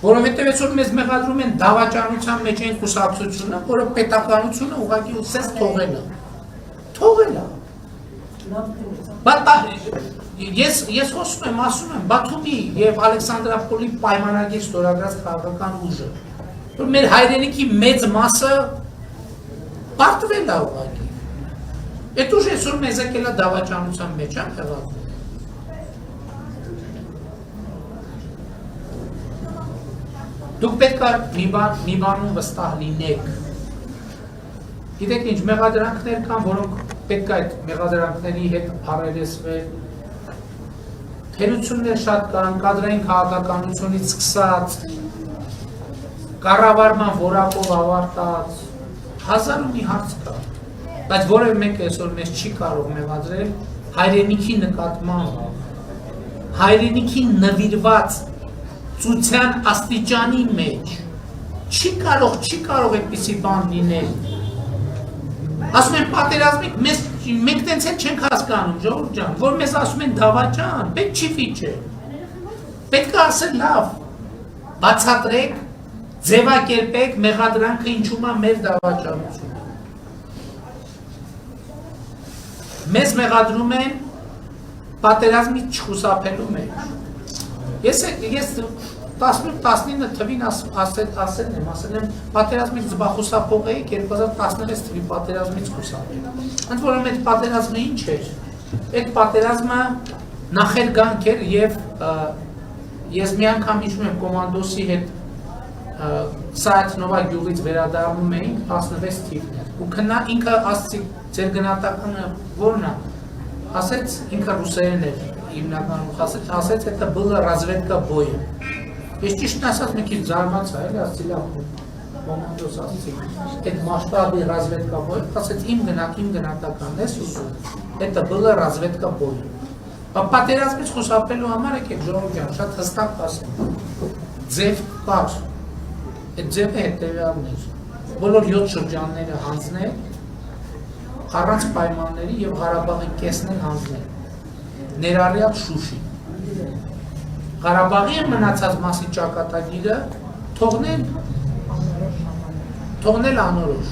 Որովհետև այսօր մեզ մեղադրում են դավաճանության մեջ են կուսակցությունը, որը պետականությունը ուղղակի ուսես թողել է։ Թողել է։ Բայց ես խոսում եմ, ասում եմ, Բաթումի եւ Ալեքսանդրապոլի պայմանագիր ստորագրած քաղաքական ուժը, որ մեր հայրենիքի մեծ մասը պարտվել է ուղղակի։ Այդ ուժը այսօր մեզ եկել է դավաճանության մեջ, եղավ։ Դուք պետք է մի բանում վստահ լինեք։ Գիտեք ինչ, մեղադրանքներ կան, որոնք պետք է այդ մեղադրանքների հետ առերեսվել։ Թերություններ շատ կան, կադրային քաղաքականությունից սկսած, կառավարման որակով ավարտած, հազար ու մի հարց կա։ Բայց որևէ մեկը այսօր մեզ չի կարող մեղադրել հայրենիքի նկատմամբ, հայրենիքի նվիրված ծության աստիճանի մեջ չի կարող այդպիսի բան լինել։ Ասում են պատերազմիկ, մենք տենց էլ չենք հասկանում, ժողովուրդ ջան, որ մեզ ասում են դավաճան, պետք չի ֆիչել։ Պետք է ասել լավ, բացատրեք, ձևակերպեք մեղադրանքը ինչու՞մ է մեր դավաճանությունը։ Մեզ մեղադրում են պատերազմից չխուսափելու մեջ։ Ես 18-19 թվին ասել եմ, պատերազմից զբաղխուսափող էի 2016 թվի պատերազմից խուսափել։ Ընդ որում այդ պատերազմը ինչ էր։ Այդ պատերազմը նախերգանք էր եւ ես մի անգամ հիշում եմ կոմանդոսի հետ Սայաթնովա գյուղից վերադառնում էինք 16 թիվն էր։ Ու ինքը ասացի ձեր գնահատականը ո՞րն է։ Ասեց ինքը ռուսերեն էր հիմնականում ասեց это было разведка боя։ Ես ճիշտն ասած մի քիչ զարմացա, էլի ասեցի լավ կոմանդոս ասեցի այդ մասշտաբի разведка боя, ասեց իմ գնահատականն էս ուսում։ Это было разведка боя։ Պատերազմից խուսափելու համար եկեք ժողովուրդ ջան, շատ հստակ ասեմ։ Ձև կար։ Այդ ձևը հետևյալն էր։ Բոլոր 7 շրջանները հանձնել, առանց պայմանների եւ Ղարաբաղի կեսն էլ հանձնել։ Ներառյալ Շուշի։ Ղարաբաղի մնացած մասի ճակատագիրը թողնել անորոշ։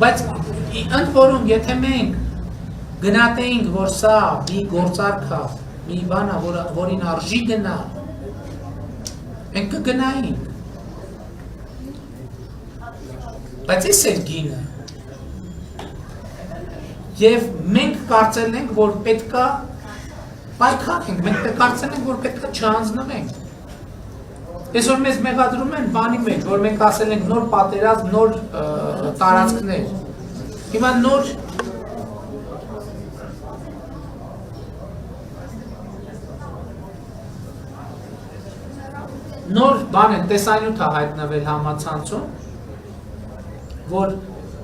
Բայց ընդ որում, եթե մենք գնահատեինք, որ սա մի գործարք է, մի բան է, որին արժի գնա, մենք կգնայինք։ Բայց այս էր գինը։ Եվ մենք կարծել ենք, որ պետք է պայքարենք, մենք կարծել ենք, որ պետք է չհանձնվենք։ Այսօր մեզ մեղադրում են բանի մեջ, որ մենք ասել ենք նոր պատերազմ, նոր տարածքներ։ Հիմա նոր բան է, տեսանյութ է հայտնվել համացանցում, որ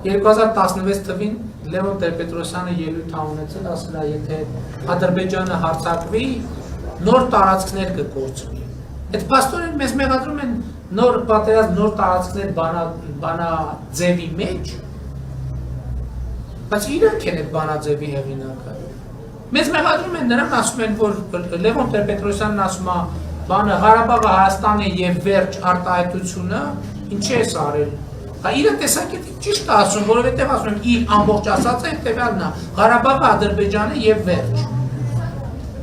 2016 թվին Լևոն Տեր-Պետրոսյանը ելույթ է ունեցել, ասել է, եթե Ադրբեջանը հարձակվի, նոր տարածքներ կկորցվի։ Այդ փաստորեն մեզ մեղադրում են նոր պատերազմ, նոր տարածքներ բանաձևի մեջ, բայց իրանք են այդ բանաձևի հեղինակը։ Մեզ մեղադրում են, նրանք ասում են, որ Լևոն Տեր-Պետրոսյանն ասում է, բանը Ղարաբաղը Հայաստան է եւ վերջ արտահայտությունը, ինչ է արել։ Իրը տեսակետից ճիշտ է ասում, որովհետև ասում եմ, իր ամբողջ ասածը հետևյալն է, Ղարաբաղը Ադրբեջանը եւ վերջ։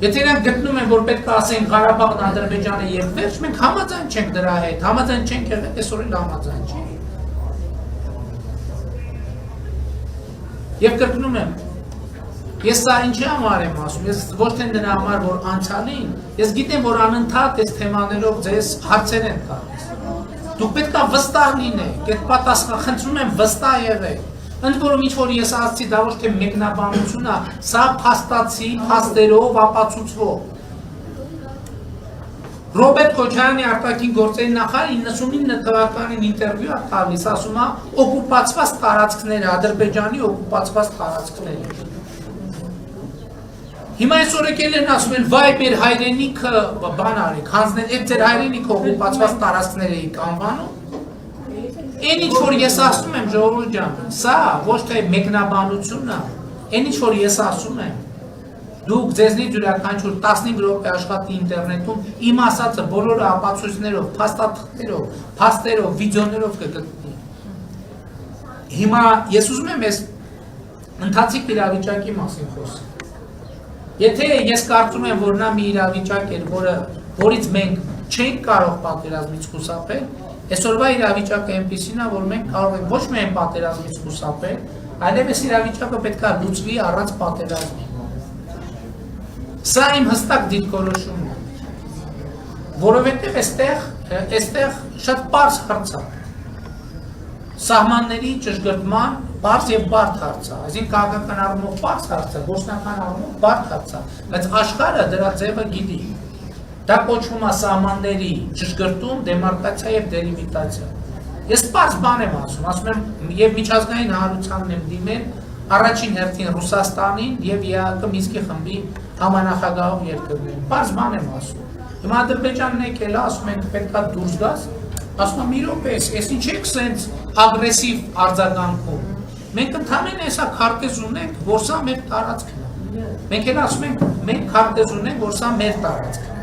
Եթե նրանք գտնում են, որ պետք է ասեն Ղարաբաղն Ադրբեջանը եւ վերջ, մենք համաձայն չենք դրա հետ, համաձայն չենք եղել, այսօր էլ համաձայն չենք։ Եվ կրկնում եմ, ես սա ինչի համար եմ ասում, ես ոչ թե նրա համար, որ անցյալին, ես գիտեմ, որ անընդհատ այս թեմաներով ձեզ հարցեր են տալիս։ Դուք պետք է վստահ լինեք, այդ պատասխան խնդրում եմ վստահ եղեք։ Ընդ որում ինչ որ ես ասացի, դա ոչ թե մեկնաբանություն է, սա փաստացի, փաստերով ապացուցվող։ Ռոբերտ Քոչարյանի արտաքին գործերի նախարարը 99 թվականին ինտերվյու է տալիս, ասում է օկուպացված տարածքները, Ադրբեջանի օկուպացված տարածքները։ Հիմա այսօր եկել են ասում են, վայ մեր հայրենիքը բան արեք, հանձնել, այդ ձեր հայրենիքը օկուպացված տարածքներ էիք անվանում։ Այն ինչ որ ես ասում եմ, ժողովուրդ ջան, սա ոչ թե մեկնաբանություն է, այն ինչ որ ես ասում եմ, Դուք ձեզնից յուրաքանչյուր 15 րոպե աշխատի ինտերնետում իմ ասածը բոլոր ապացույցներով, փաստաթղթերով, փաստերով, վիդեոներով կգտնի։ Հիմա ես ուզում եմ այս ընթացիկ իրավիճակի մասին խոսել։ Եթե ես կարծում եմ, որ նա մի իրավիճակ էր, որից մենք չենք կարող պատերազմից խուսափել, այսօրվա իրավիճակը այնպիսին է, որ մենք կարող ենք ոչ միայն պատերազմից խուսափել, այլև այս իրավիճակը պետք է լուծվի առանց պատերազմի։ Սա իմ հստակ դիրքորոշումն է, որովհետև այստեղ շատ պարզ հարց է, սահմանների ճշգրտման պարզ և բարդ հարց է, այսինքն քաղաքական առումով պարզ հարց է, գործնական առումով բարդ հարց է, բայց աշխարհը դրա ձևը գիտի, դա կոչվում է սահմանների ճշգրտում, դեմարկացիա և դելիմիտացիա։ Ես պարզ բան եմ ասում եմ և միջազգային հանրությանն եմ դիմել առաջին հերթին Ռուսաստանին և ԵԱՀԿ Մինսկի խմբի համանախագահող երկրներին, պարզ բան եմ ասում։ Հիմա Ադրբեջանն եկել է, ասում ենք պետք է դուրս գաս, ասում եմ մի րոպե, ես ինչ եք սենց ագրեսիվ արձագանքում։ Մենք ընդհանրեն հեսա քարտեզ ունենք, որ սա մեր տարածքն է։ Մենք էլ ասում ենք, մենք քարտեզ ունենք, որ սա մեր տարածքն է։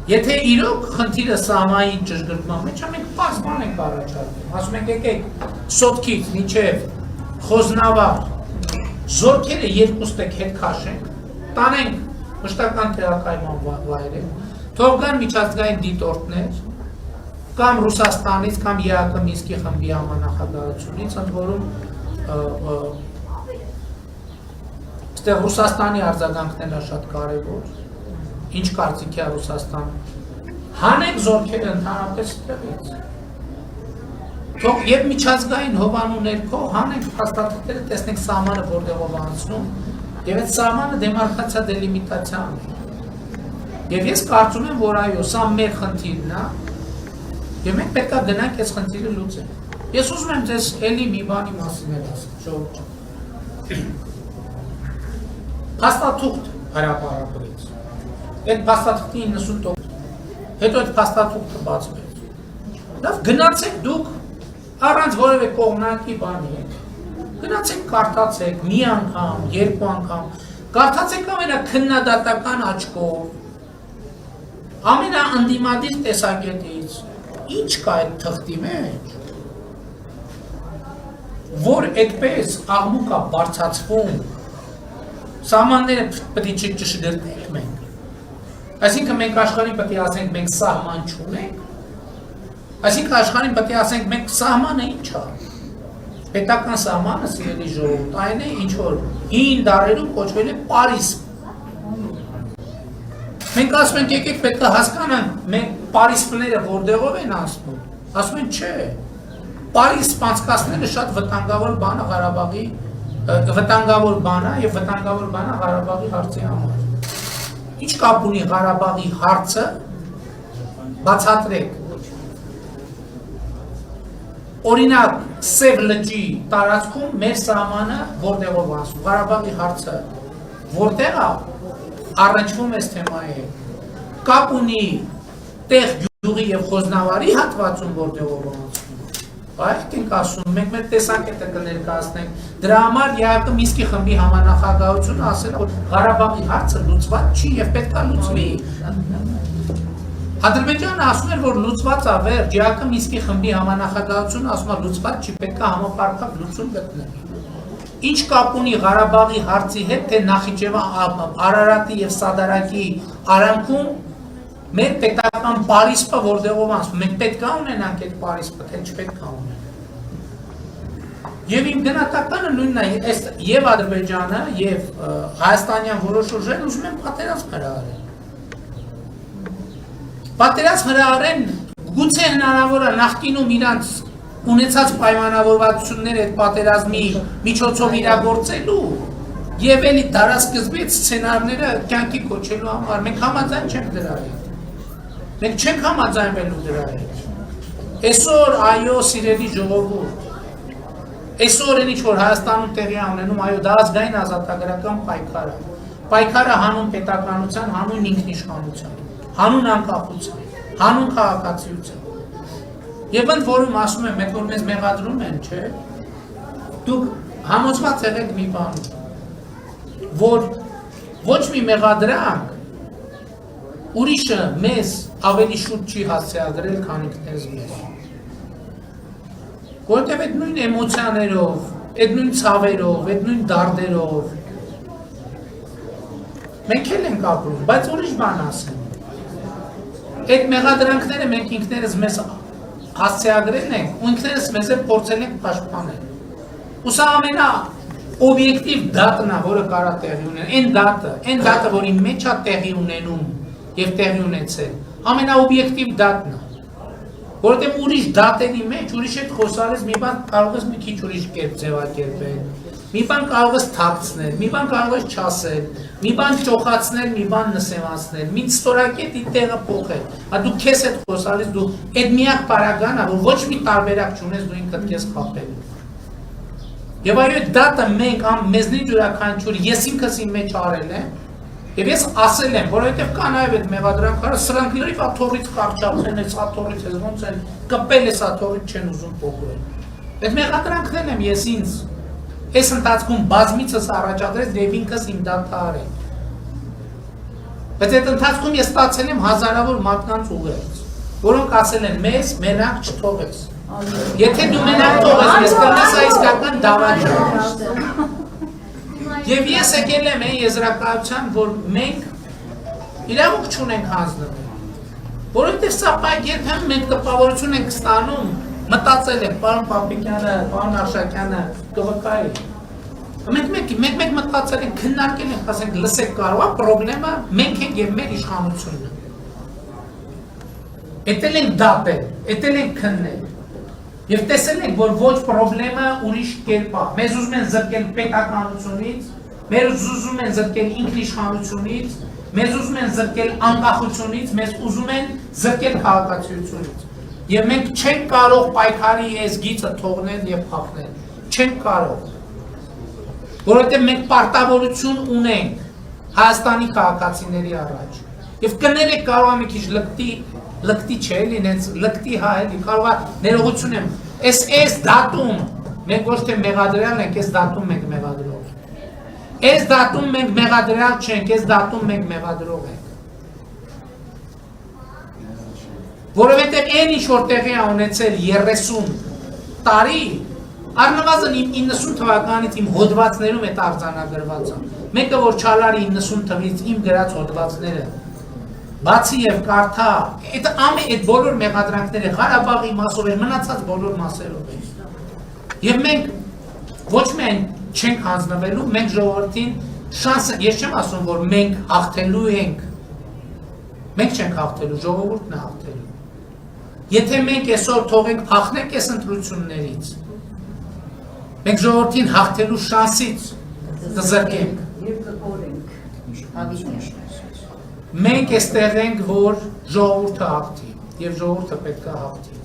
Եթե իրոք խնդիրը սահմանի ճշգրտման մեջ է, մենք պարզ բան ենք առաջարկում։ Ասում ենք եկեք Սոտքից մինչև Խոզնավար զորքերը երկուստեք հետ քաշենք, տանենք մշտական տեղակայման վայրեր, թող գան միջազգային դիտորդներ, կամ Ռուսաստանից, կամ ԵԱՀԿ Մինսկի խմբի համանախագահությունից, ընդ որում այստեղ Ռուսաստանի արձագանքն է շատ կարևոր, ինչ կարծիքի է Ռուսաստանը, հանենք զորքերը ընդհանրապես ստեղից, թող և միջազգային հովանու ներքո հանենք փաստաթղթերը, տեսնենք սահմանը որտեղով անցնում, և այդ սահմանը դեմարկացիա դելիմիտացիա ունի։ Եվ ես կարծում եմ, որ այո, սա մեր խնդիրն է, և մենք պետք է գնանք այս խնդիրը լուծենք։ Ես ուզում եմ ձեզ էլի մի բանի մասին էլ ասել, ժողովուրդ ջան։ Փաստաթուղթ հրապարակվեց։ Այդ փաստաթղթի 90%, հետո այդ փաստաթուղթը բացվեց։ Լավ, գնացեք դուք առանց որևէ կողմնակի բանի, գնացեք կարդացեք մի անգամ, երկու անգամ, կարդացեք ամենաքննադատական աչքով, ամենաընդդիմադիր տեսակետից, ինչ կա այդ թղթի մեջ, որ այդպես աղմուկ է բարձրացվում, սահմանները պետք է ճշգրտենք մենք։ Այսինքն մենք աշխարհին պետք է ասենք մենք սահման չունենք, այսինքն աշխարհին պետք է ասենք մենք սահմանը ինչ է։ Պետական սահմանը, սիրելի ժողովուրդ, այն է, ինչ որ հին դարերում կոչվել է Պարիս։ Մենք ասում ենք եկեք պետք է հասկանանք, մենք Պարիսպները որտեղով են անցնում։ Ասում են չէ։ Պարիս սպանցկացնելը շատ վտանգավոր բան է Ղարաբաղի, վտանգավոր բան է եւ վտանգավոր բան է Ղարաբաղի հարցի համար։ Ինչ կապ ունի Ղարաբաղի հարցը, բացատրեք։ Օրինակ, Սև լճի տարածքում մեր սահմանը որտեղով անցնում, Ղարաբաղի հարցը որտեղ է, առնչվում այս թեմայի հետ։ Կապ ունի տեղ գյուղի եւ Խոզնավարի հատվածում որտեղով անցնում։ Այդ ենք ասում, մենք մեր տեսակետը կներկայացնենք, դրա համար ԵԱՀԿ Մինսկի խմբի համանախագահությունը ասել է, որ Ղարաբաղի հարցը լուծված չի եւ պետք է լուծվի։ Ադրբեջանը ասում էր, որ լուծված է վերջ, ԵԱՀԿ Մինսկի խմբի համանախագահությունը ասում է լուծված չի, պետք է համապարփակ լուծում գտնել։ Ինչ կապ ունի Ղարաբաղի հարցի հետ, թե Նախիջևան, Արարատի եւ Սադարակի արանքում մեր պետական Պարիսպը որտեղով անցնում, մենք պետք է ունենանք այդ Պարիսպը, թե չպետք է ունենանք։ Եվ իմ գնահատականը նույնն է, եւ Ադրբեջանը, եւ հայաստանյան որոշ ուժեր ուզում են պատերազմ հրահարել։ Պատերազմ հրահարեն, գուցե հնարավոր է նախկինում իրանց ունեցած պայմանավորվածությունները այդ պատերազմի միջոցով իրագործելու եւ էլի դարաշրջանից սցենարները կյանքի կոչելու համար մենք համաձայն չենք դրա հետ։ Մենք չենք համաձայնվելու դրա հետ։ Այսօր այո, սիրելի ժողովուրդ, այսօր ինչ որ Հայաստանում տեղի ունենում, այո, դա ազգային ազատագրական պայքար է։ Պայքարը հանուն պետականության, հանուն ինքնիշխանության, հանուն անկախության, հանուն քաղաքացիության։ Եվ ընդ որում ասում եմ, որ մեզ մեղադրում են, չէ՞։ Դուք համոզված եղեք մի բան, որ ոչ մի մեղադրանք ուրիշը մեզ ավելի շուտ չի հասցեագրել, քան ինքներս մեզ։ Որտեւ այդ նույն էմոցիաներով, այդ նույն ցավերով, այդ նույն դարդերով մենք էլ ենք ապրում, բայց ուրիշ բան ասեմ։ Այդ մեղադրանքները մենք ինքներս մեզ հասցեագրել ենք ու ինքներս մեզ փորձել ենք պաշտպանել։ Ու սա ամենա օբյեկտիվ դատն է, որը կարա տեղի ունենա, այն դատը, որի մեջ է տեղի ունենում եւ տեղի ունեցել, ամենաօբյեկտիվ դատն է։ Որովհետեւ ուրիշ դատերի մեջ, ուրիշ հետ խոսալիս մի բան կարող ես մի քիչ ուրիշ կերպ ձևակերպել, մի բան կարող ես թաքցնել, մի բան կարող ես չասել, մի բան ճոխացնել, մի բան նսեմացնել, մի ստորակետի տեղը փոխել։ Հա դու քեզ հետ խոսալիս դու այդ միակ պարագան է, որ ոչ մի տարբերակ չունես դու ինքդ քեզ խաբելու։ Եվ այո, դատը մենք մեզնից յուրաքանչյուր ես ինքս իմ մեջ արել եմ, եւ ես ասել եմ, որովհետեւ կա նաեւ այդ մեղադրանքները, սրանք լրիվ աթոռից կարճացել են, աթոռից ես ոնց են կպել ես աթոռից չեն ուզում փոխել։ Այդ մեղադրանքներն եմ ես ինձ այս ընթացքում բազմիցս առաջադրել եւ ինքս իմ դատը արել։ Բայց այդ ընթացքում ես ստացել եմ հազարավոր մարդկանց ուղերձ, որոնք ասել են մեզ մենակ չթողես։ Եթե դու մենակ թողես, ես կնես իսկական դավաճ։ Եվ ես եկել եմ այն եզրակացության, որ մենք իրավունք չունենք հանձնվել։ Որովհետև սա պայք երբեմն մենք տպավորություն ենք ստանում, մտածել ենք, պարոն Պապիկյանը, պարոն Արշակյանը կվկայի։ Մենք մտածել ենք, քննարկել ենք, ասենք, լսեք կարող է, պրոբլեմը մենք ենք և մեր իշխանությունը։ Էտել ենք դատել, էտել ենք քննել։ Եվ տեսել ենք, որ ոչ պրոբլեմը ուրիշ կերպ է։ Մեզ ուզում են զրկել պետականությունից, մեզ ուզում են զրկել ինքնիշխանությունից, մեզ ուզում են զրկել անկախությունից, մեզ ուզում են զրկել քաղաքացիությունից։ Եվ մենք չենք կարող պայքարի այս գիծը թողնել և փախնել։ Չենք կարող։ Որովհետև մենք պարտավորություն ունենք Հայաստանի քաղաքացիների առաջ։ Եվ կներեք կարող է մի քիչ լկտի չէ, լկտի հա էլի, կարող է ներողություն եմ, այս դատում, մենք ոչ թե մեղադրյալ ենք, այս դատում մենք մեղադրող ենք։ Այս դատում մենք մեղադրյալ չենք, այս դատում մենք մեղադրող ենք։ Որովհետև այն ինչ որ տեղի է ունեցել 30 տարի, առնվազն իմ 90 թվականից իմ հոդվածներում այդ արձանագրված է։ Մեկը որ չալարի 90 թվականից իմ գրած հոդվածները բացի եւ կարդա, այդ բոլոր մեղադրանքները Ղարաբաղի մասով են, մնացած բոլոր մասերով են։ Եվ մենք ոչ միայն չենք հանձնվելու, մենք ժողովրդին շանսը, ես չեմ ասում, որ մենք հաղթելու ենք։ Մենք չենք հաղթելու, ժողովուրդն է հաղթելու։ Եթե մենք այսօր թողենք փախնենք այս ընտրություններից, մենք ժողովրդին հաղթելու շանսից կզրկենք։ Մենք էստեղ ենք, որ ժողովուրդը հաղթի, եւ ժողովուրդը պետք է հաղթի։